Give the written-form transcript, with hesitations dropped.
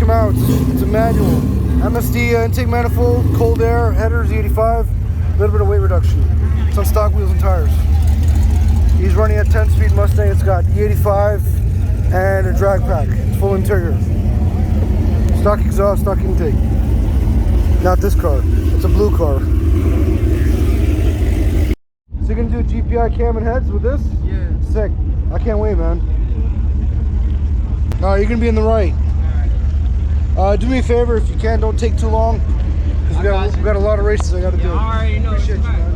Camaro. It's a manual. MSD intake manifold, cold air, headers, E85. A little bit of weight reduction. It's on stock wheels and tires. He's running a 10-speed Mustang. It's got E85 and a drag pack. It's full interior. Stock exhaust, stock intake. Not this car. It's a blue car. So you gonna do a GPI cam and heads with this? Yeah. Sick. I can't wait, man. Alright, you're gonna be in the right. Do me a favor, if you can, don't take too long. Because we got a lot of races I gotta do. I already know. Appreciate you, man.